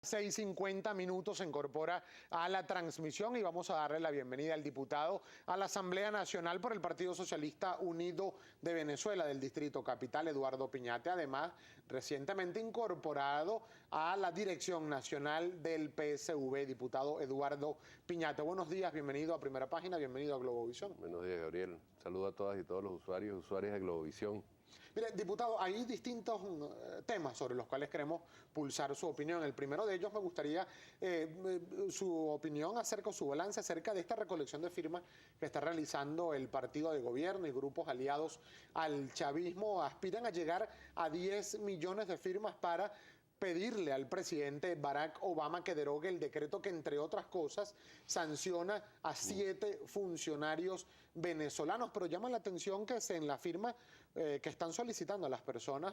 6:50 se incorpora a la transmisión y vamos a darle la bienvenida al diputado a la Asamblea Nacional por el Partido Socialista Unido de Venezuela del Distrito Capital, Eduardo Piñate, además recientemente incorporado a la Dirección Nacional del PSV. Diputado Eduardo Piñate, buenos días, bienvenido a Primera Página, bienvenido a Globovisión. Buenos días, Gabriel. Saludo a todas y todos los usuarios y usuarias de Globovisión. Mire, diputado, hay distintos temas sobre los cuales queremos pulsar su opinión. El primero de ellos me gustaría su opinión acerca, su balance acerca de esta recolección de firmas que está realizando el partido de gobierno y grupos aliados al chavismo. Aspiran a llegar a 10 millones de firmas para pedirle al presidente Barack Obama que derogue el decreto que, entre otras cosas, sanciona a 7 funcionarios venezolanos. Pero llama la atención que en la firma que están solicitando a las personas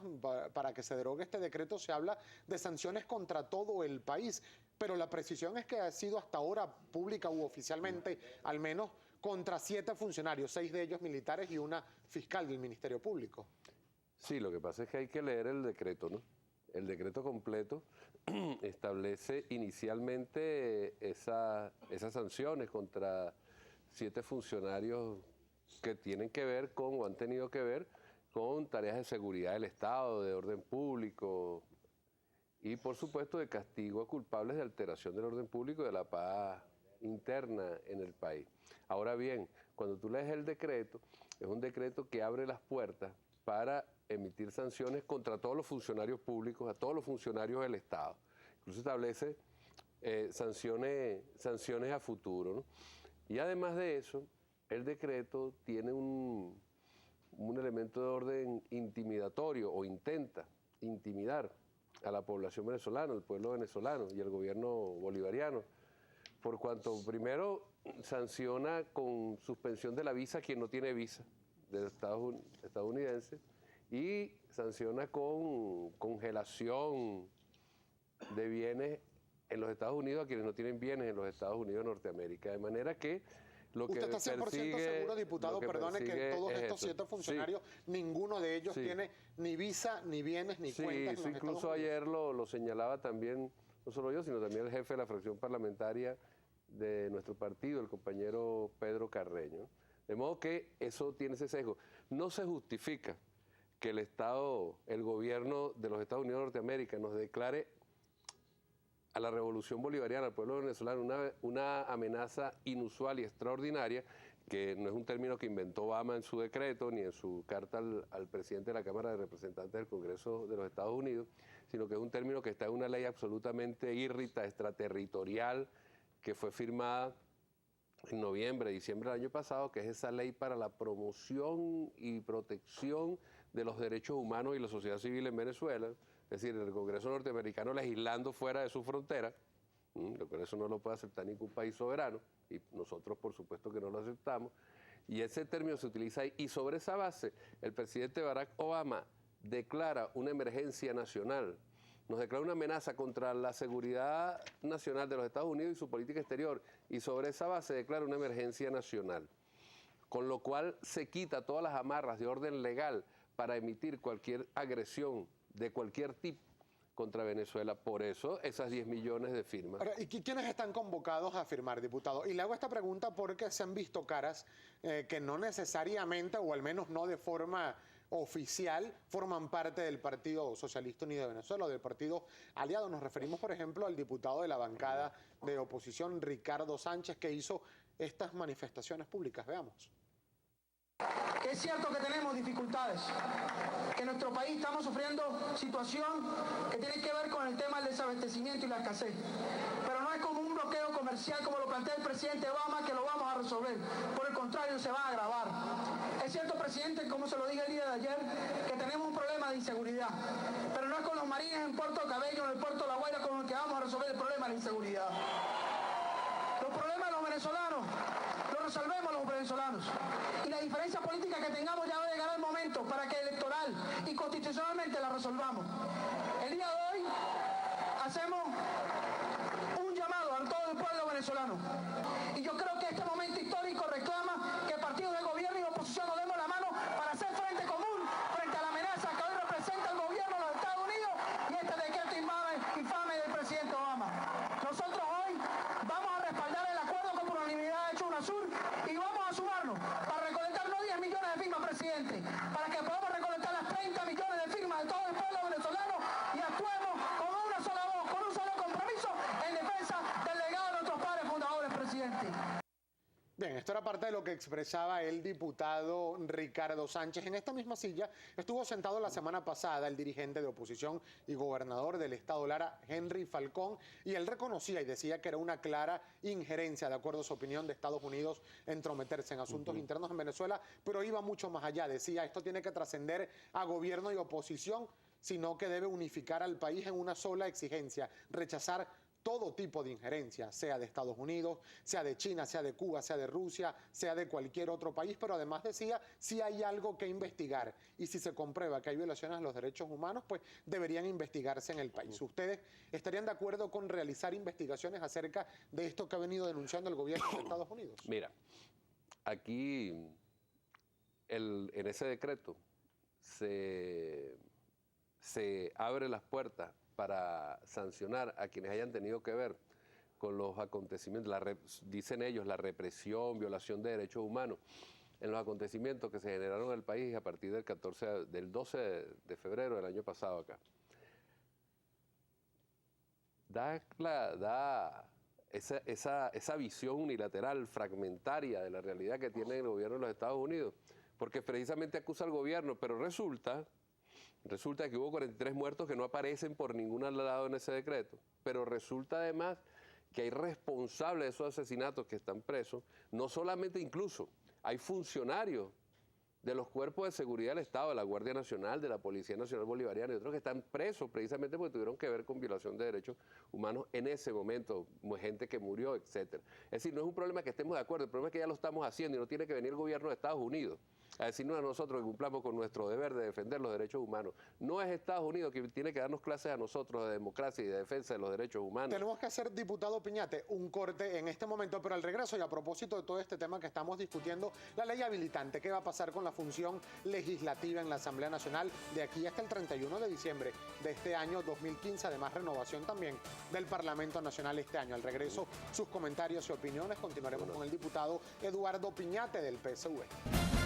para que se derogue este decreto se habla de sanciones contra todo el país. Pero la precisión es que ha sido hasta ahora pública u oficialmente al menos contra 7 funcionarios, 6 de ellos militares y una fiscal del Ministerio Público. Sí, lo que pasa es que hay que leer el decreto, ¿no? El decreto completo establece inicialmente esas sanciones contra 7 funcionarios que tienen que ver con o han tenido que ver con tareas de seguridad del Estado, de orden público y por supuesto de castigo a culpables de alteración del orden público y de la paz interna en el país. Ahora bien, cuando tú lees el decreto, es un decreto que abre las puertas para emitir sanciones contra todos los funcionarios públicos, a todos los funcionarios del Estado. Incluso establece sanciones a futuro, ¿no? Y además de eso, el decreto tiene un elemento de orden intimidatorio o intenta intimidar a la población venezolana, al pueblo venezolano y al gobierno bolivariano, por cuanto primero sanciona con suspensión de la visa a quien no tiene visa del estadounidense, y sanciona con congelación de bienes en los Estados Unidos a quienes no tienen bienes en los Estados Unidos de Norteamérica. De manera que lo que ¿Usted está 100% seguro, diputado, perdone, que todos estos 7 funcionarios, sí, ninguno de ellos tiene ni visa, ni bienes, ni cuentas en los incluso Estados Unidos? Ayer lo señalaba también, no solo yo, sino también el jefe de la fracción parlamentaria de nuestro partido, el compañero Pedro Carreño. De modo que eso tiene ese sesgo. No se justifica que el Estado, el gobierno de los Estados Unidos de Norteamérica nos declare a la revolución bolivariana, al pueblo venezolano, una amenaza inusual y extraordinaria, que no es un término que inventó Obama en su decreto ni en su carta al presidente de la Cámara de Representantes del Congreso de los Estados Unidos, sino que es un término que está en una ley absolutamente írrita, extraterritorial, que fue firmada en noviembre, diciembre del año pasado, que es esa ley para la promoción y protección de los derechos humanos y la sociedad civil en Venezuela, es decir, el Congreso norteamericano legislando fuera de su frontera, lo que eso no lo puede aceptar ningún país soberano, y nosotros por supuesto que no lo aceptamos, y ese término se utiliza ahí, y sobre esa base el presidente Barack Obama declara una emergencia nacional, nos declara una amenaza contra la seguridad nacional de los Estados Unidos y su política exterior, y sobre esa base declara una emergencia nacional, con lo cual se quita todas las amarras de orden legal para emitir cualquier agresión de cualquier tipo contra Venezuela. Por eso, esas 10 millones de firmas. Ahora, ¿y quiénes están convocados a firmar, diputado? Y le hago esta pregunta porque se han visto caras que no necesariamente, o al menos no de forma oficial, forman parte del Partido Socialista Unido de Venezuela o del partido aliado. Nos referimos, por ejemplo, al diputado de la bancada de oposición, Ricardo Sánchez, que hizo estas manifestaciones públicas. Veamos. Que es cierto que tenemos dificultades, que en nuestro país estamos sufriendo situación que tiene que ver con el tema del desabastecimiento y la escasez. Pero no es como un bloqueo comercial como lo plantea el presidente Obama que lo vamos a resolver. Por el contrario, se va a agravar. Es cierto, presidente, como se lo dije el día de ayer, que tenemos un problema de inseguridad. Pero no es con los marines en Puerto Cabello, en el puerto de La Guaira, con el que vamos a resolver el problema de la inseguridad. Los problemas de los venezolanos los resolvemos los venezolanos. Y la diferencia política que tengamos ya va a llegar el momento para que electoral y constitucionalmente la resolvamos. El día de hoy hacemos un llamado a todo el pueblo venezolano. Y yo creo que este momento histórico reclama que partidos de gobierno y oposición nos demos la mano para hacer frente común frente a la amenaza que hoy representa el gobierno de los Estados Unidos y este decreto infame del presidente Obama. Eso era parte de lo que expresaba el diputado Ricardo Sánchez. En esta misma silla estuvo sentado la semana pasada el dirigente de oposición y gobernador del estado Lara, Henry Falcón, y él reconocía y decía que era una clara injerencia, de acuerdo a su opinión, de Estados Unidos entrometerse en asuntos internos en Venezuela, pero iba mucho más allá. Decía, esto tiene que trascender a gobierno y oposición, sino que debe unificar al país en una sola exigencia, rechazar todo tipo de injerencia, sea de Estados Unidos, sea de China, sea de Cuba, sea de Rusia, sea de cualquier otro país, pero además decía, si hay algo que investigar y si se comprueba que hay violaciones a los derechos humanos, pues deberían investigarse en el país. ¿Ustedes estarían de acuerdo con realizar investigaciones acerca de esto que ha venido denunciando el gobierno de Estados Unidos? Mira, aquí en ese decreto se abre las puertas para sancionar a quienes hayan tenido que ver con los acontecimientos, dicen ellos, la represión, violación de derechos humanos, en los acontecimientos que se generaron en el país a partir del 12 de febrero del año pasado acá. Da esa visión unilateral, fragmentaria de la realidad que tiene el gobierno de los Estados Unidos, porque precisamente acusa al gobierno, pero resulta que hubo 43 muertos que no aparecen por ningún lado en ese decreto, pero resulta además que hay responsables de esos asesinatos que están presos, no solamente incluso, hay funcionarios de los cuerpos de seguridad del Estado, de la Guardia Nacional, de la Policía Nacional Bolivariana y otros que están presos precisamente porque tuvieron que ver con violación de derechos humanos en ese momento, gente que murió, etcétera. Es decir, no es un problema que estemos de acuerdo, el problema es que ya lo estamos haciendo y no tiene que venir el gobierno de Estados Unidos a decirnos a nosotros que cumplamos con nuestro deber de defender los derechos humanos. No es Estados Unidos que tiene que darnos clases a nosotros de democracia y de defensa de los derechos humanos. Tenemos que hacer, diputado Piñate, un corte en este momento, pero al regreso y a propósito de todo este tema que estamos discutiendo, la ley habilitante, ¿qué va a pasar con la función legislativa en la Asamblea Nacional de aquí hasta el 31 de diciembre de este año 2015? Además, renovación también del Parlamento Nacional este año. Al regreso, sus comentarios y opiniones. Continuaremos con el diputado Eduardo Piñate del PSV.